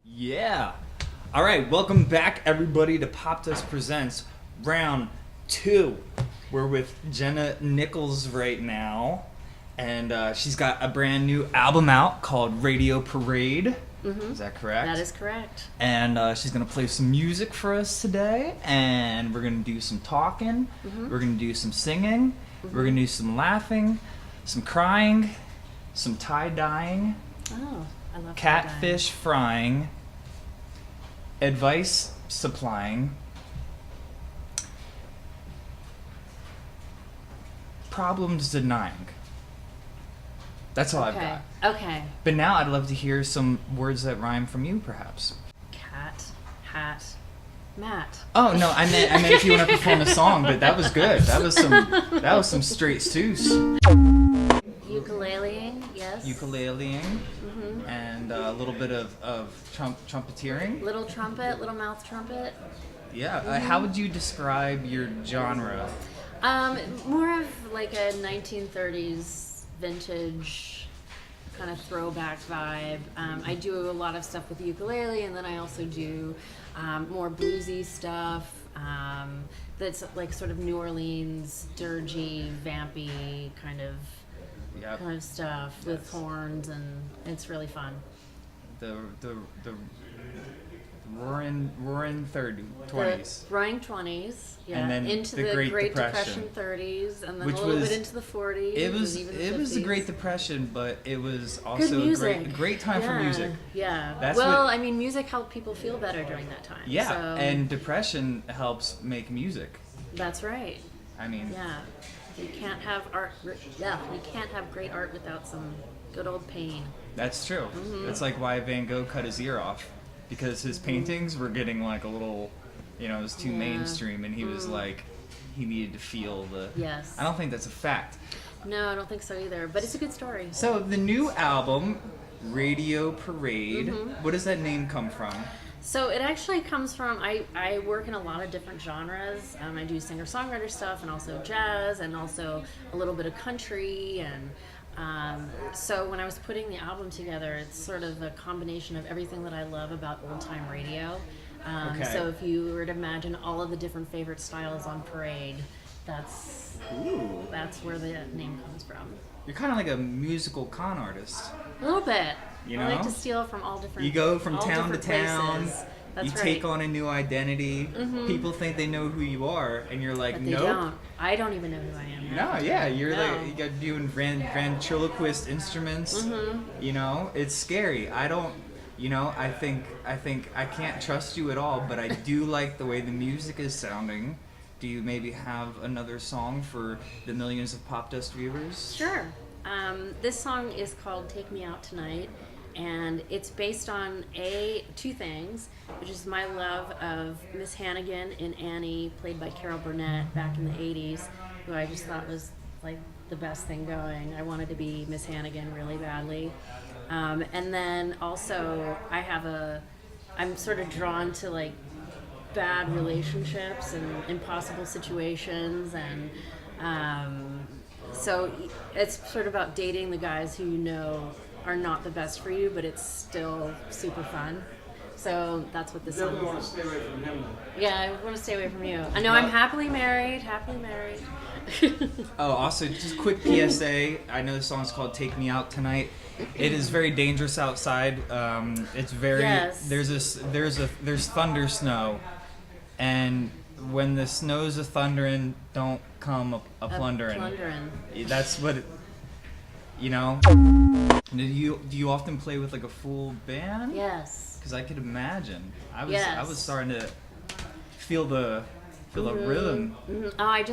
Yeah. All right, welcome back everybody to Popdust Presents round 2. We're with Jenna Nicholls right now, and she's got a brand new album out called Radio Parade. Mm-hmm. Is that correct? That is correct. And she's going to play some music for us today, and we're going to do some talking, we're going to do some singing, we're going to do some laughing, some crying, some tie-dyeing, I love catfish frying, advice supplying, problems denying. That's all I've got. Okay. But now I'd love to hear some words that rhyme from you, perhaps. Cat, hat, Matt. Oh no, I meant if you want to perform a song, but that was good. That was some straight Seuss. Ukuleleing, yes. Ukuleleing, and a little bit of trumpeteering. Little trumpet, little mouth trumpet. Yeah. How would you describe your genre? More of like a 1930s vintage kind of throwback vibe. I do a lot of stuff with the ukulele, and then I also do more bluesy stuff. That's like sort of New Orleans, dirgy, vampy kind of stuff with horns, and it's really fun. The roaring 20s. The roaring 20s, yeah. And then into the Great Depression 30s, and then a little bit into the 40s. It was the Great Depression, but it was also a great time for music. Yeah. I mean, music helped people feel better during that time. Yeah, so. And depression helps make music. That's right. I mean, yeah. You can't have art. Yeah, you can't have great art without some good old pain. That's true. That's like why Van Gogh cut his ear off, because his paintings were getting like a little, it was too mainstream, and he was like, he needed to feel the. Yes. I don't think that's a fact. No, I don't think so either. But it's a good story. So the new album, Radio Parade. What does that name come from? So it actually comes from, I work in a lot of different genres. I do singer-songwriter stuff, and also jazz, and also a little bit of country. And so when I was putting the album together, it's sort of a combination of everything that I love about old-time radio. So if you were to imagine all of the different favorite styles on Parade, that's where the name comes from. You're kind of like a musical con artist. A little bit. You know? I like to steal from all different. You go from town to town. That's you right. take on a new identity. People think they know who you are, and you're like, but they nope. don't. I don't even know who I am. No, yeah, you're like, you got doing ventriloquist instruments. It's scary. I don't. I think I can't trust you at all, but I do like the way the music is sounding. Do you maybe have another song for the millions of Popdust viewers? Sure. This song is called Take Me Out Tonight, and it's based on two things, which is my love of Miss Hannigan in Annie, played by Carol Burnett back in the 80s, who I just thought was like the best thing going. I wanted to be Miss Hannigan really badly. And then also I'm sort of drawn to like bad relationships and impossible situations, and so it's sort of about dating the guys who you know are not the best for you, but it's still super fun. So that's what this song is. You want to stay away from him, though. Yeah, I want to stay away from you. I know I'm happily married. Oh, also, just quick PSA. I know the song's called "Take Me Out Tonight." It is very dangerous outside. It's very there's thunder snow, and when the snow's a thundering, don't come a plundering. That's what. Do you often play with like a full band? Yes. Because I could imagine. I was starting to feel the rhythm. Oh, I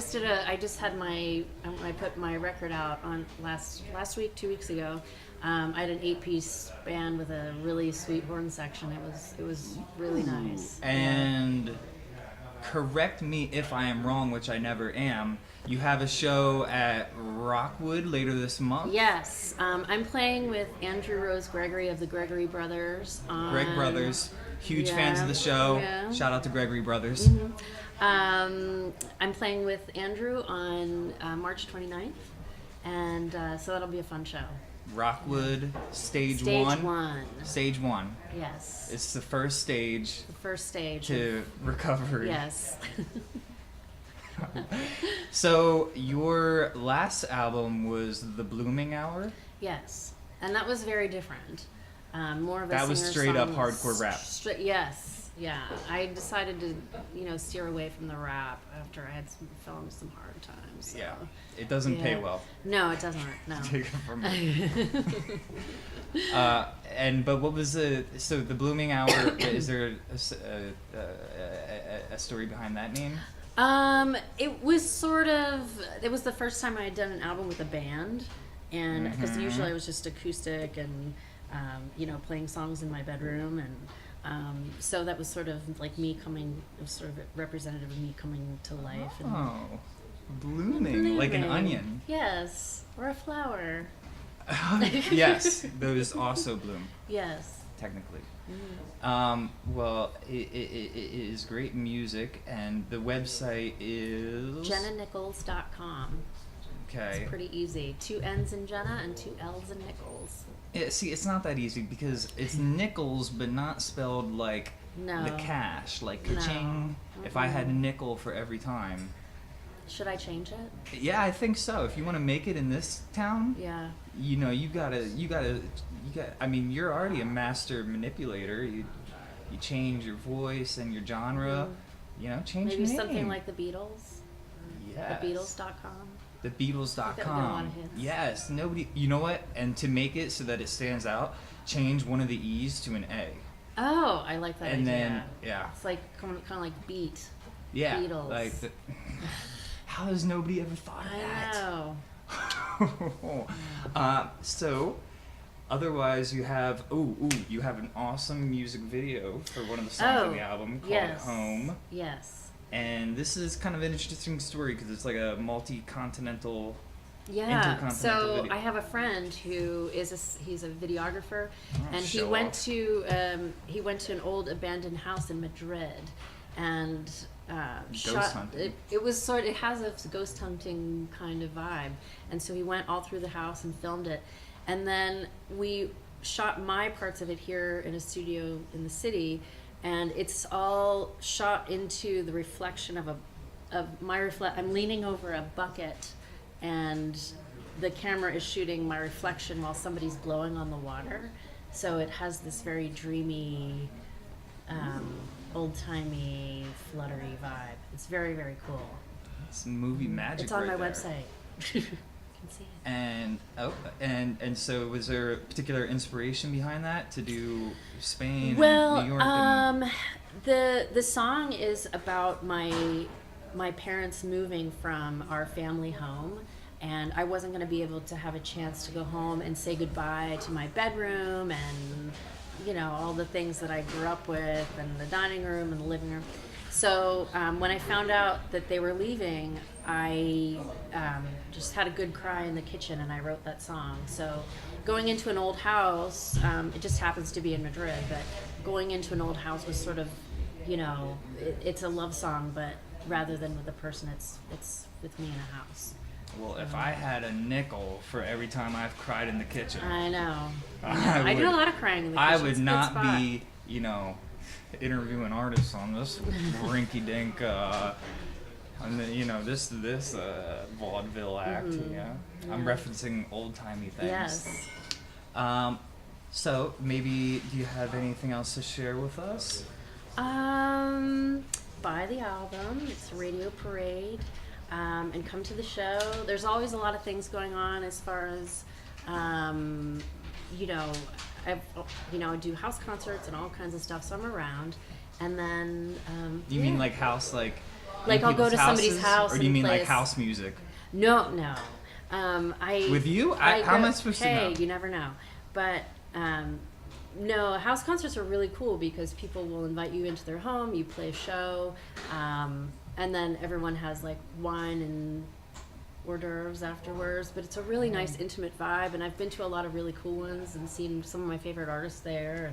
put my record out on last week, 2 weeks ago. I had an 8-piece band with a really sweet horn section. It was really nice. And correct me if I am wrong, which I never am. You have a show at Rockwood later this month? Yes. I'm playing with Andrew Rose Gregory of the Gregory Brothers. Greg Brothers. Huge fans of the show. Yeah. Shout out to Gregory Brothers. I'm playing with Andrew on March 29th. And so that'll be a fun show. Rockwood, stage Stage one. one. Stage one. Yes. It's the first stage. The first stage. To recovery. Yes. So your last album was The Blooming Hour? Yes. And that was very different. More of a that was straight up hardcore rap. Yes. Yeah. I decided to, steer away from the rap after I had fell into some hard times. So. Yeah. It doesn't pay well. No, it doesn't. No. Take it from me. But what was the Blooming Hour? Is there a story behind that name? It was the first time I had done an album with a band, and because usually I was just acoustic and playing songs in my bedroom, and so that was sort of like me coming. It was sort of representative of me coming to life. And blooming like an onion. Yes, or a flower. Yes, those also bloom. Yes. Technically. Well, it is great music, and the website is JennaNicholls.com. Okay. It's pretty easy. 2 N's in Jenna and 2 L's in Nichols. Yeah, see, it's not that easy because it's Nichols, but not spelled like the cash, like ka-ching. No. If I had a nickel for every time. Should I change it? Yeah, I think so. If you want to make it in this town, yeah, you gotta. I mean, you're already a master manipulator. You change your voice and your genre. Change maybe your name. Something like the Beatles. Yes. TheBeatles.com. TheBeatles.com. Yes. Nobody. You know what? And to make it so that it stands out, change one of the E's to an A. Oh, I like that idea. And then it's like kind of like Beat. Yeah. Beatles. Like how has nobody ever thought of that? I know. So, otherwise you have you have an awesome music video for one of the songs on the album called Home. Yes. And this is kind of an interesting story because it's like a multi-continental. Yeah. So video. I have a friend who he's a videographer, and he went to an old abandoned house in Madrid, and ghost hunting. It has a ghost hunting kind of vibe, and so he went all through the house and filmed it, and then we shot my parts of it here in a studio in the city, and it's all shot into the reflection of I'm leaning over a bucket, and the camera is shooting my reflection while somebody's blowing on the water, so it has this very dreamy, old-timey, fluttery vibe. It's very, very cool. It's movie magic. It's on my there. website. You can see it. And so was there a particular inspiration behind that to do Spain well, and New York? The song is about my parents moving from our family home, and I wasn't going to be able to have a chance to go home and say goodbye to my bedroom and all the things that I grew up with, and the dining room and the living room. So when I found out that they were leaving, I just had a good cry in the kitchen, and I wrote that song. So going into an old house, it just happens to be in Madrid, but going into an old house was sort of, it's a love song, but rather than with a person, it's with me in a house. Well, if I had a nickel for every time I've cried in the kitchen, I know. I do a lot of crying in the kitchen. I would not be, interviewing artists on this rinky-dink, this vaudeville act. Yeah. I'm referencing old-timey things. Yes. So maybe do you have anything else to share with us? Buy the album. It's Radio Parade. And come to the show. There's always a lot of things going on as far as, I do house concerts and all kinds of stuff, so I'm around. And then, you mean like house, like I'll go to somebody's house, or do you mean like house music? No. With you? How am I supposed to know? Hey, you never know. But no, house concerts are really cool because people will invite you into their home. You play a show. And then everyone has like wine and hors d'oeuvres afterwards, but it's a really nice intimate vibe, and I've been to a lot of really cool ones and seen some of my favorite artists there,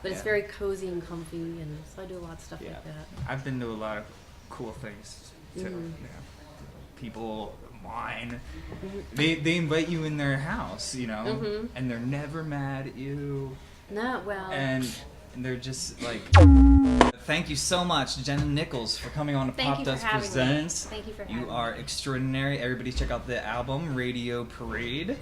but it's very cozy and comfy, and so I do a lot of stuff like that. I've been to a lot of cool things too. Yeah. People on. They invite you in their house, you know, and they're never mad at you. No, well. And they're just like, thank you so much, Jenna Nicholls, for coming on to Popdust Presents. Thank you for having me. You are extraordinary. Everybody check out the album, Radio Parade.